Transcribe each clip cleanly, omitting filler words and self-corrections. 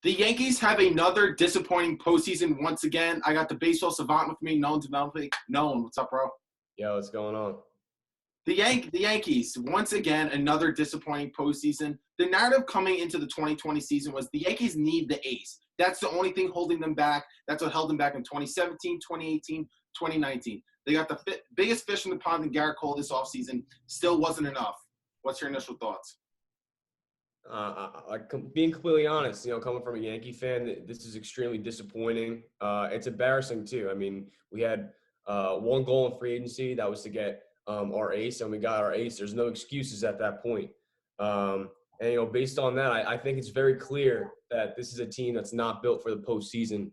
The Yankees have another disappointing postseason once again. I got the baseball savant with me, Nolan Developing. Nolan, what's up, bro? Yo, what's going on? The Yankees, once again, another disappointing postseason. The narrative coming into the 2020 season was the Yankees need the ace. That's the only thing holding them back. That's what held them back in 2017, 2018, 2019. They got the biggest fish in the pond in Garrett Cole this offseason. Still wasn't enough. What's your initial thoughts? Being completely honest, coming from a Yankee fan, this is extremely disappointing. It's embarrassing too. I mean, we had one goal in free agency that was to get our ace, and we got our ace. There's no excuses at that point. And based on that, I think it's very clear that this is a team that's not built for the postseason.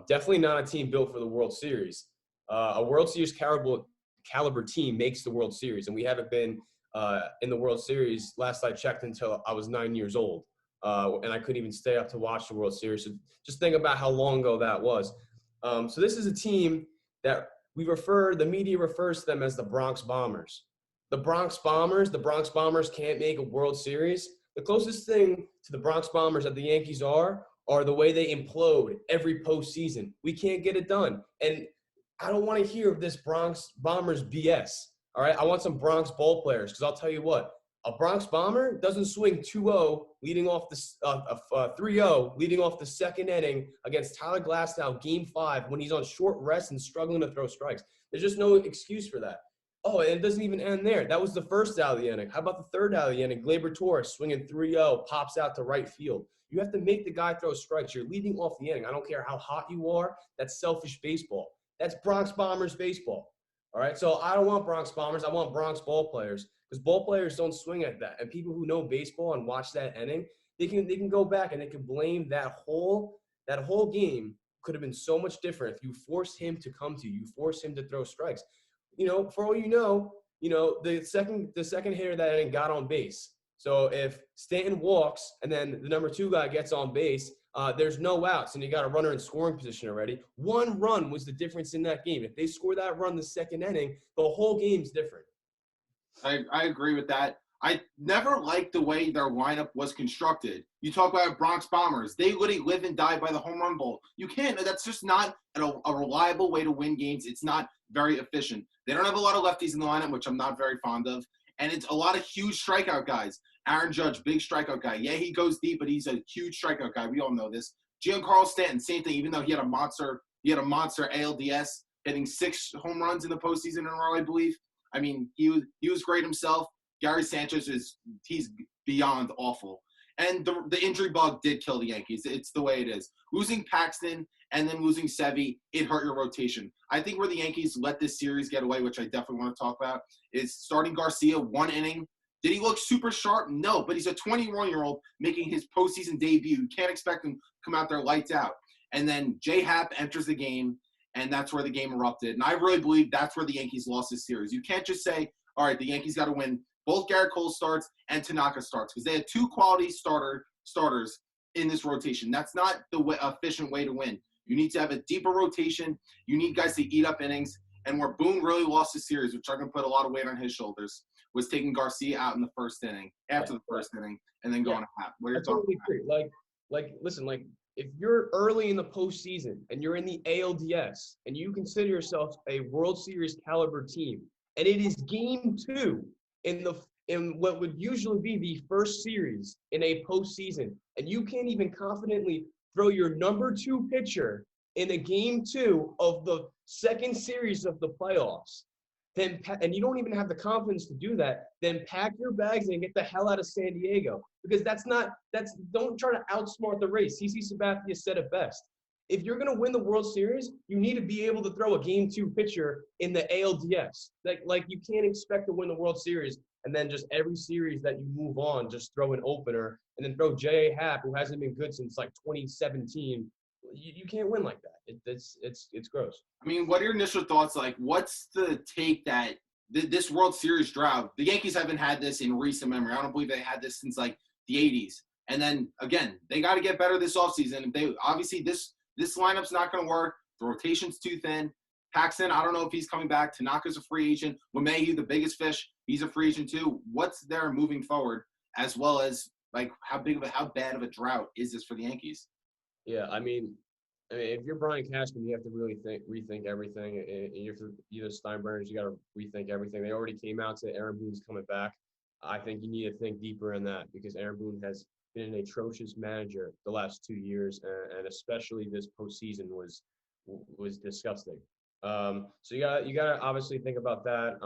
Definitely not a team built for the World Series. A World Series caliber team makes the World Series, and we haven't been in the World Series last I checked until I was 9 years old, and I couldn't even stay up to watch the World Series. So just think about how long ago that was. So this is a team that the media refers to them as the Bronx Bombers. The Bronx Bombers can't make a World Series. The closest thing to the Bronx Bombers that the Yankees are the way they implode every postseason. We can't get it done. And I don't want to hear of this Bronx Bombers BS. All right, I want some Bronx ball players because I'll tell you what, a Bronx Bomber doesn't swing 2-0 leading off the 3-0 leading off the second inning against Tyler Glasnow Game 5 when he's on short rest and struggling to throw strikes. There's just no excuse for that. Oh, and it doesn't even end there. That was the first out of the inning. How about the third out of the inning? Gleyber Torres swinging 3-0, pops out to right field. You have to make the guy throw strikes. You're leading off the inning. I don't care how hot you are. That's selfish baseball. That's Bronx Bombers baseball. All right, so I don't want Bronx Bombers. I want Bronx ball players because ball players don't swing at that. And people who know baseball and watch that inning, they can go back and they can blame that whole game could have been so much different if you forced him to come to you, forced him to throw strikes. For all the second hitter that inning got on base. So if Stanton walks and then the number 2 guy gets on base, there's no outs, and you got a runner in scoring position already. One run was the difference in that game. If they score that run the second inning, the whole game's different. I agree with that. I never liked the way their lineup was constructed. You talk about Bronx Bombers. They literally live and die by the home run bowl. You can't. That's just not a reliable way to win games. It's not very efficient. They don't have a lot of lefties in the lineup, which I'm not very fond of. And it's a lot of huge strikeout guys. Aaron Judge, big strikeout guy. Yeah, he goes deep, but he's a huge strikeout guy. We all know this. Giancarlo Stanton, same thing. Even though he had a monster ALDS, hitting 6 home runs in the postseason in a row, I believe. I mean, he was great himself. Gary Sanchez he's beyond awful. And the injury bug did kill the Yankees. It's the way it is. Losing Paxton and then losing Sevy, it hurt your rotation. I think where the Yankees let this series get away, which I definitely want to talk about, is starting Garcia 1 inning. Did he look super sharp? No, but he's a 21-year-old making his postseason debut. You can't expect him to come out there lights out. And then J. Happ enters the game, and that's where the game erupted. And I really believe that's where the Yankees lost this series. You can't just say, all right, the Yankees got to win both Garrett Cole starts and Tanaka starts because they had 2 quality starters in this rotation. That's not the efficient way to win. You need to have a deeper rotation. You need guys to eat up innings. And where Boone really lost the series, which I'm going to put a lot of weight on his shoulders, was taking Garcia out in the first inning, after the first inning, and then going to Happ. What are your thoughts? Listen, if you're early in the postseason and you're in the ALDS and you consider yourself a World Series caliber team, and it is game 2 in what would usually be the first series in a postseason, and you can't even confidently throw your number 2 pitcher in a game 2 of the second series of the playoffs, and you don't even have the confidence to do that, then pack your bags and get the hell out of San Diego. Because don't try to outsmart the race. CC Sabathia said it best. If you're going to win the World Series, you need to be able to throw a game 2 pitcher in the ALDS. Like you can't expect to win the World Series and then just every series that you move on, just throw an opener and then throw J.A. Happ, who hasn't been good since 2017. You can't win like that. It's gross. I mean, what are your initial thoughts? What's the take that this World Series drought, the Yankees haven't had this in recent memory. I don't believe they had this since the 80s. And then again, they got to get better this offseason. They obviously this lineup's not going to work. The rotation's too thin. Paxton, I don't know if he's coming back. Tanaka's a free agent. LeMahieu, the biggest fish, he's a free agent too. What's there moving forward, as well as how bad of a drought is this for the Yankees? Yeah, I mean, if you're Brian Cashman, you have to really rethink everything. And you're either Steinbrenners, you got to rethink everything. They already came out to Aaron Boone's coming back. I think you need to think deeper in that because Aaron Boone has been an atrocious manager the last 2 years, and especially this postseason was disgusting. So you got to obviously think about that.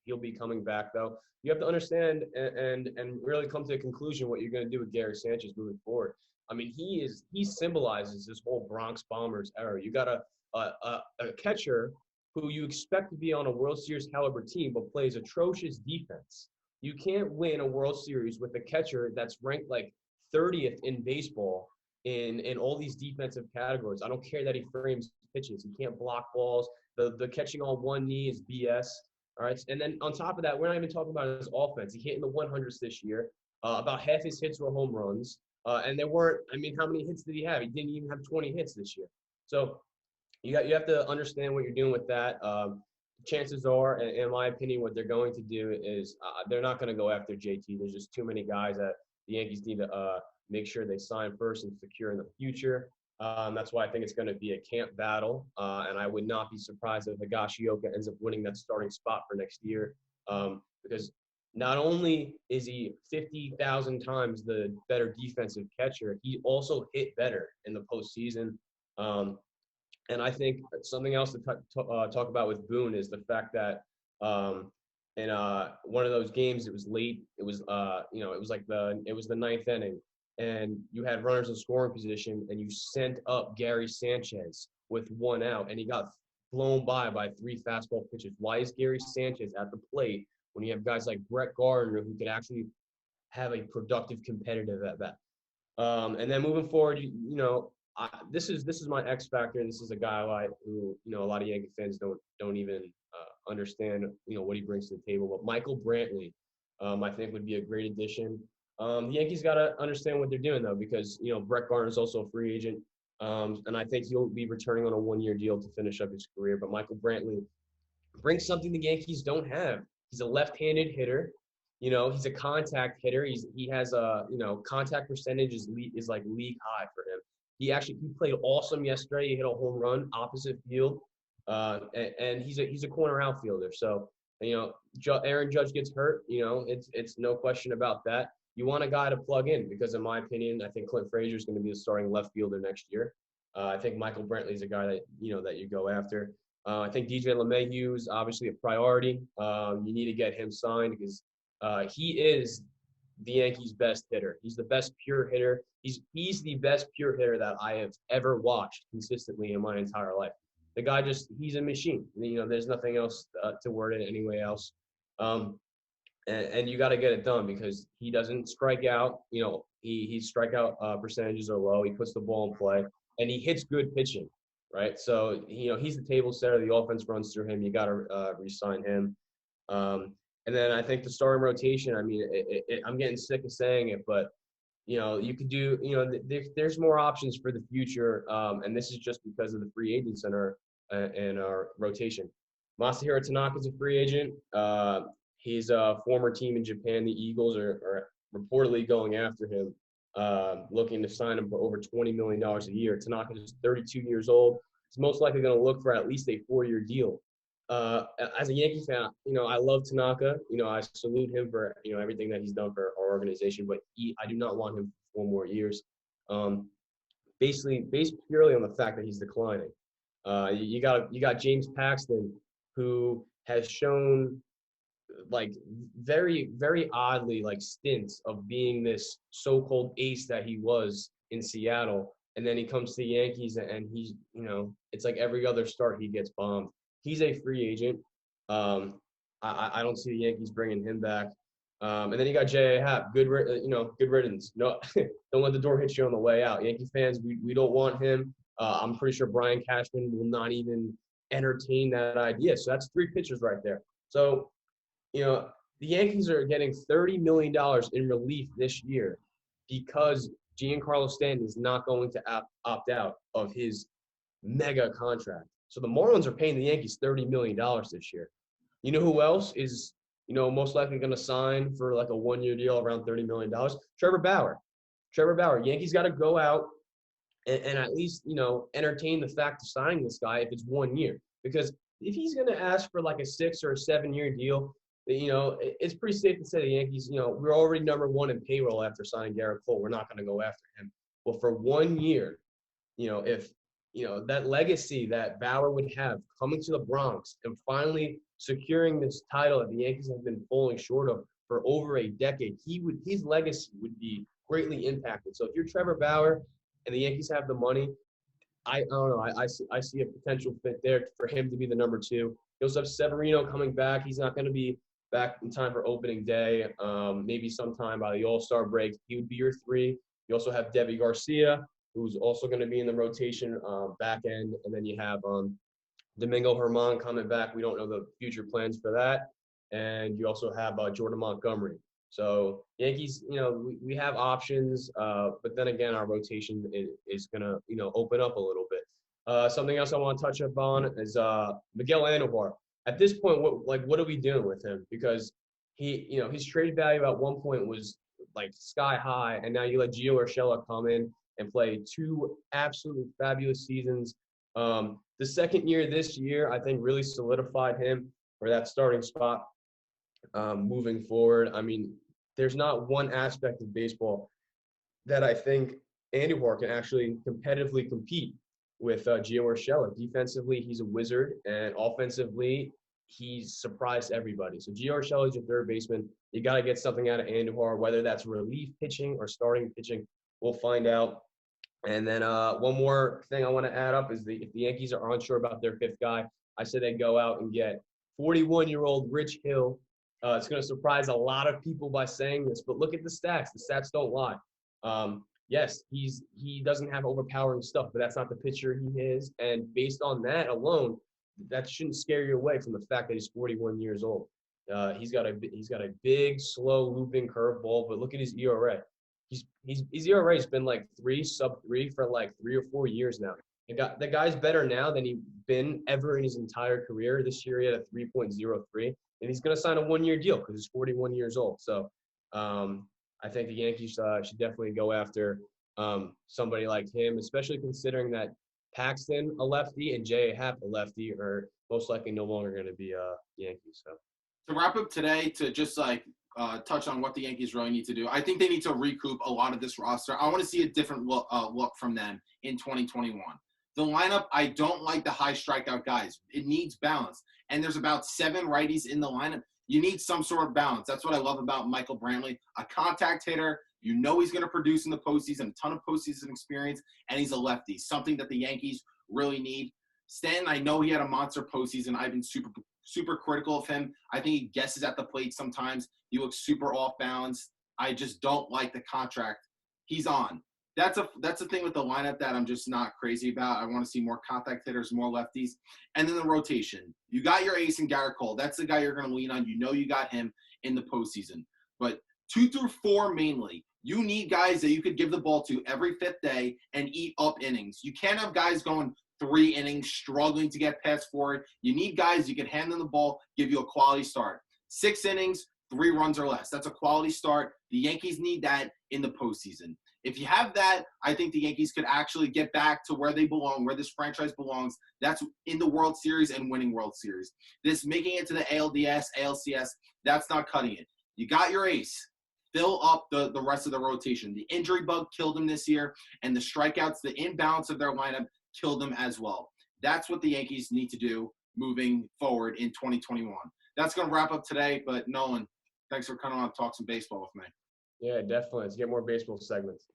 He'll be coming back though. You have to understand and really come to a conclusion what you're going to do with Gary Sanchez moving forward. I mean, he symbolizes this whole Bronx Bombers era. You got a catcher who you expect to be on a World Series caliber team, but plays atrocious defense. You can't win a World Series with a catcher that's ranked like 30th in baseball in all these defensive categories. I don't care that he frames pitches. He can't block balls. The catching on one knee is BS. All right. And then on top of that, we're not even talking about his offense. He hit in the 100s this year. About half his hits were home runs. And there weren't, I mean, how many hits did he have? He didn't even have 20 hits this year. So you have to understand what you're doing with that. Chances are, in my opinion, what they're going to do is they're not going to go after JT. There's just too many guys that the Yankees need to make sure they sign first and secure in the future. That's why I think it's going to be a camp battle. And I would not be surprised if Higashioka ends up winning that starting spot for next year. Because not only is he 50,000 times the better defensive catcher, he also hit better in the postseason. And I think something else to talk about with Boone is the fact that in one of those games, it was late. It was it was the ninth inning, and you had runners in scoring position, and you sent up Gary Sanchez with 1 out, and he got blown by 3 fastball pitches. Why is Gary Sanchez at the plate when you have guys like Brett Gardner who could actually have a productive competitive at bat? And then moving forward, this is my X factor. This is a guy who a lot of Yankee fans don't even understand what he brings to the table. But Michael Brantley, I think would be a great addition. The Yankees got to understand what they're doing though, because Brett Gardner is also a free agent, and I think he'll be returning on a 1-year deal to finish up his career. But Michael Brantley brings something the Yankees don't have. He's a left-handed hitter. He's a contact hitter. He has a contact percentage is like league high for him. He played awesome yesterday. He hit a home run opposite field, and he's a corner outfielder. So Aaron Judge gets hurt. It's no question about that. You want a guy to plug in because, in my opinion, I think Clint Frazier is going to be the starting left fielder next year. I think Michael Brantley is a guy that you go after. I think DJ LeMahieu is obviously a priority. You need to get him signed because he is the Yankees' best hitter. He's the best pure hitter. He's the best pure hitter that I have ever watched consistently in my entire life. The guy he's a machine. There's nothing else to word it anyway else. And you got to get it done because he doesn't strike out. His strikeout percentages are low. He puts the ball in play, and he hits good pitching, right? So he's the table setter. The offense runs through him. You got to re-sign him. And then I think the starting rotation. I mean, I'm getting sick of saying it, but you could do. There's more options for the future, and this is just because of the free agents in our rotation. Masahiro Tanaka is a free agent. His former team in Japan, the Eagles, are reportedly going after him, looking to sign him for over $20 million a year. Tanaka is 32 years old. He's most likely going to look for at least a 4-year deal. As a Yankee fan, I love Tanaka. I salute him for everything that he's done for our organization. But I do not want him for 4 more years. Based purely on the fact that he's declining. You got James Paxton, who has shown like very, very oddly like stints of being this so-called ace that he was in Seattle. And then he comes to the Yankees and he's, it's like every other start he gets bombed. He's a free agent. I don't see the Yankees bringing him back. And then you got J.A. Happ. Good riddance. No, don't let the door hit you on the way out. Yankee fans, we don't want him. I'm pretty sure Brian Cashman will not even entertain that idea. So that's 3 pitchers right there. So, the Yankees are getting $30 million in relief this year because Giancarlo Stanton is not going to opt out of his mega contract. So the Marlins are paying the Yankees $30 million this year. You know who else is, most likely going to sign for like a 1-year deal around $30 million? Trevor Bauer. Yankees got to go out and at least, entertain the fact of signing this guy if it's 1 year. Because if he's going to ask for like a 6 or a 7 year deal, it's pretty safe to say the Yankees, we're already number one in payroll after signing Garrett Cole. We're not going to go after him. Well, for 1 year, if that legacy that Bauer would have coming to the Bronx and finally securing this title that the Yankees have been falling short of for over a decade, his legacy would be greatly impacted. So if you're Trevor Bauer and the Yankees have the money, I don't know. I see a potential fit there for him to be the number two. You also have Severino coming back. He's not going to be back in time for opening day. Maybe sometime by the All-Star break. He would be your three. You also have Debbie Garcia, who's also going to be in the rotation back end. And then you have Domingo Germán coming back. We don't know the future plans for that. And you also have Jordan Montgomery. So Yankees, we have options, but then again, our rotation is going to, open up a little bit. Something else I want to touch upon is Miguel Andujar. At this point, what are we doing with him? Because his trade value at one point was like sky high, and now you let Gio Urshela come in and play 2 absolutely fabulous seasons. The second year this year, I think, really solidified him for that starting spot. Moving forward, I mean, there's not one aspect of baseball that I think Andujar can actually competitively compete with Gio Urshela. Defensively, he's a wizard, and offensively, he's surprised everybody. So Gio Urshela is your third baseman. You got to get something out of Andujar, whether that's relief pitching or starting pitching. We'll find out. And then one more thing I want to add up is if the Yankees are unsure about their fifth guy, I said they go out and get 41-year-old Rich Hill. It's going to surprise a lot of people by saying this, but look at the stats. The stats don't lie. Yes, he doesn't have overpowering stuff, but that's not the pitcher he is. And based on that alone, that shouldn't scare you away from the fact that he's 41 years old. He's got a big, slow looping curveball, but look at his ERA. His ERA has been like sub-3 for like 3 or 4 years now. The guy's better now than he's been ever in his entire career. This year he had a 3.03, and he's going to sign a 1-year deal because he's 41 years old. So I think the Yankees should definitely go after somebody like him, especially considering that Paxton, a lefty, and J.A. Happ, a lefty, are most likely no longer going to be Yankees. So to wrap up today, to just touch on what the Yankees really need to do, I think they need to recoup a lot of this roster. I want to see a different look from them in 2021. The lineup, I don't like the high strikeout guys. It needs balance. And there's about 7 righties in the lineup. You need some sort of balance. That's what I love about Michael Brantley. A contact hitter. You know he's going to produce in the postseason, a ton of postseason experience, and he's a lefty, something that the Yankees really need. Stanton, I know he had a monster postseason. I've been super critical of him. I think he guesses at the plate sometimes. He looks super off balance. I just don't like the contract he's on. That's the thing with the lineup that I'm just not crazy about. I want to see more contact hitters, more lefties. And then the rotation. You got your ace in Garrett Cole. That's the guy you're going to lean on. You know you got him in the postseason. But 2 through 4 mainly, you need guys that you could give the ball to every 5th day and eat up innings. You can't have guys going 3 innings, struggling to get past 4. You need guys you can hand them the ball, give you a quality start. 6 innings, 3 runs or less. That's a quality start. The Yankees need that in the postseason. If you have that, I think the Yankees could actually get back to where they belong, where this franchise belongs. That's in the World Series and winning World Series. This making it to the ALDS, ALCS, that's not cutting it. You got your ace. Fill up the rest of the rotation. The injury bug killed them this year, and the strikeouts, the imbalance of their lineup killed them as well. That's what the Yankees need to do moving forward in 2021. That's going to wrap up today, but Nolan, thanks for coming on to talk some baseball with me. yeah, definitely. Let's get more baseball segments.